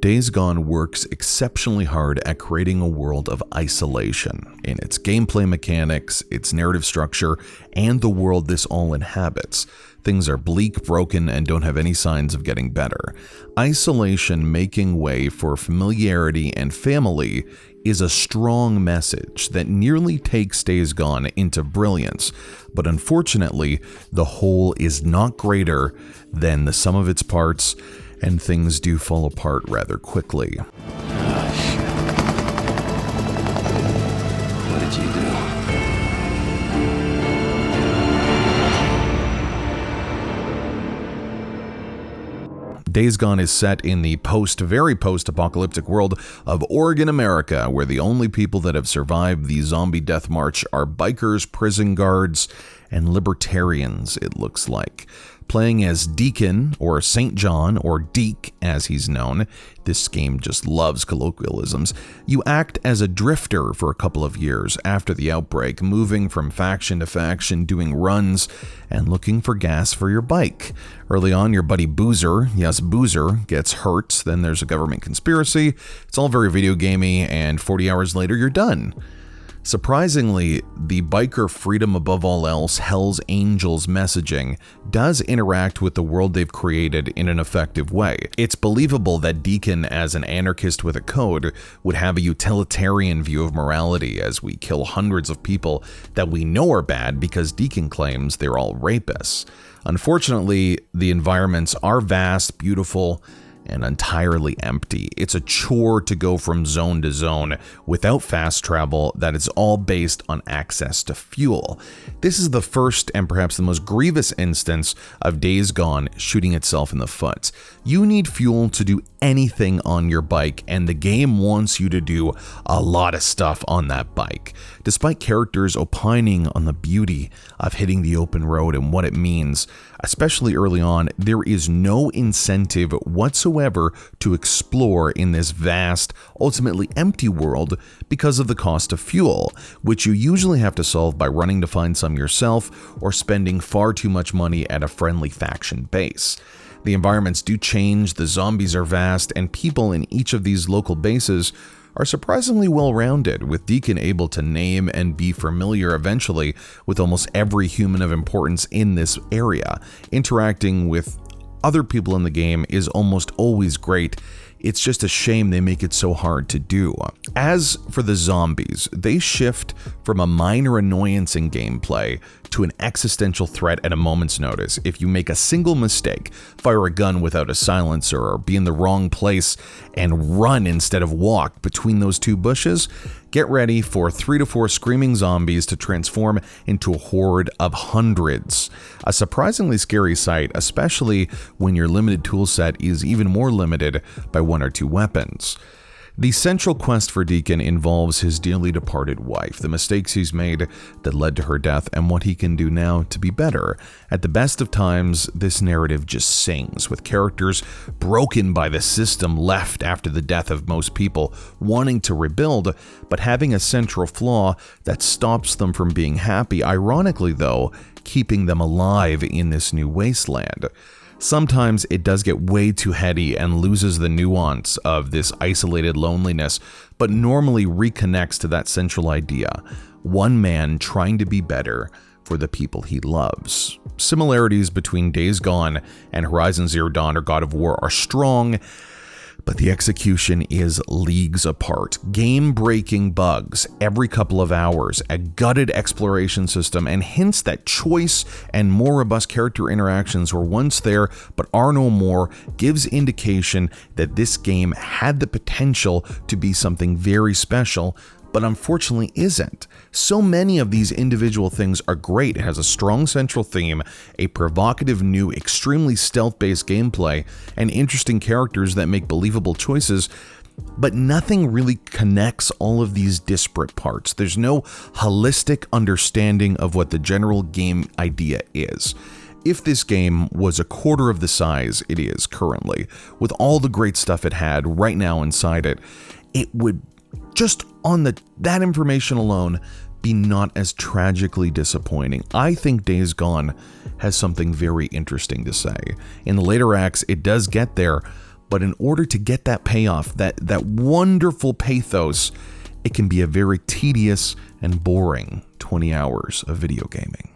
Days Gone works exceptionally hard at creating a world of isolation in its gameplay mechanics, its narrative structure, and the world this all inhabits. Things are bleak, broken, and don't have any signs of getting better. Isolation making way for familiarity and family is a strong message that nearly takes Days Gone into brilliance, but unfortunately, the whole is not greater than the sum of its parts, and things do fall apart rather quickly. Shit. What did you do? Days Gone is set in the very post-apocalyptic world of Oregon, America, where the only people that have survived the zombie death march are bikers, prison guards, and libertarians, it looks like. Playing as Deacon, or St. John, or Deke as he's known, this game just loves colloquialisms, you act as a drifter for a couple of years after the outbreak, moving from faction to faction, doing runs, and looking for gas for your bike. Early on, your buddy Boozer, yes, Boozer, gets hurt, then there's a government conspiracy, it's all very video gamey, and 40 hours later you're done. Surprisingly, the biker freedom above all else, Hell's Angels messaging does interact with the world they've created in an effective way. It's believable that Deacon, as an anarchist with a code, would have a utilitarian view of morality as we kill hundreds of people that we know are bad because Deacon claims they're all rapists. Unfortunately, the environments are vast, beautiful, and entirely empty. It's a chore to go from zone to zone without fast travel that is all based on access to fuel. This is the first and perhaps the most grievous instance of Days Gone shooting itself in the foot. You need fuel to do anything on your bike, and the game wants you to do a lot of stuff on that bike. Despite characters opining on the beauty of hitting the open road and what it means, especially early on, there is no incentive whatsoever to explore in this vast, ultimately empty world because of the cost of fuel, which you usually have to solve by running to find some yourself or spending far too much money at a friendly faction base. The environments do change, the zombies are vast, and people in each of these local bases are surprisingly well-rounded, with Deacon able to name and be familiar eventually with almost every human of importance in this area. Interacting with other people in the game is almost always great. It's just a shame they make it so hard to do. As for the zombies, they shift from a minor annoyance in gameplay to an existential threat at a moment's notice. If you make a single mistake, fire a gun without a silencer, or be in the wrong place and run instead of walk between those two bushes, get ready for 3 to 4 screaming zombies to transform into a horde of hundreds. A surprisingly scary sight, especially when your limited toolset is even more limited by 1 or 2 weapons. The central quest for Deacon involves his dearly departed wife, the mistakes he's made that led to her death, and what he can do now to be better. At the best of times, this narrative just sings, with characters broken by the system left after the death of most people, wanting to rebuild, but having a central flaw that stops them from being happy, ironically though, keeping them alive in this new wasteland. Sometimes it does get way too heady and loses the nuance of this isolated loneliness, but normally reconnects to that central idea: one man trying to be better for the people he loves. Similarities between Days Gone and Horizon Zero Dawn or God of War are strong, but the execution is leagues apart. Game-breaking bugs every couple of hours, a gutted exploration system, and hints that choice and more robust character interactions were once there but are no more gives indication that this game had the potential to be something very special, but unfortunately isn't. So many of these individual things are great. It has a strong central theme, a provocative new, extremely stealth-based gameplay, and interesting characters that make believable choices, but nothing really connects all of these disparate parts. There's no holistic understanding of what the general game idea is. If this game was a quarter of the size it is currently, with all the great stuff it had right now inside it, it would just on that information alone be not as tragically disappointing. I think Days Gone has something very interesting to say. In the later acts, it does get there, But in order to get that payoff, that wonderful pathos, it can be a very tedious and boring 20 hours of video gaming.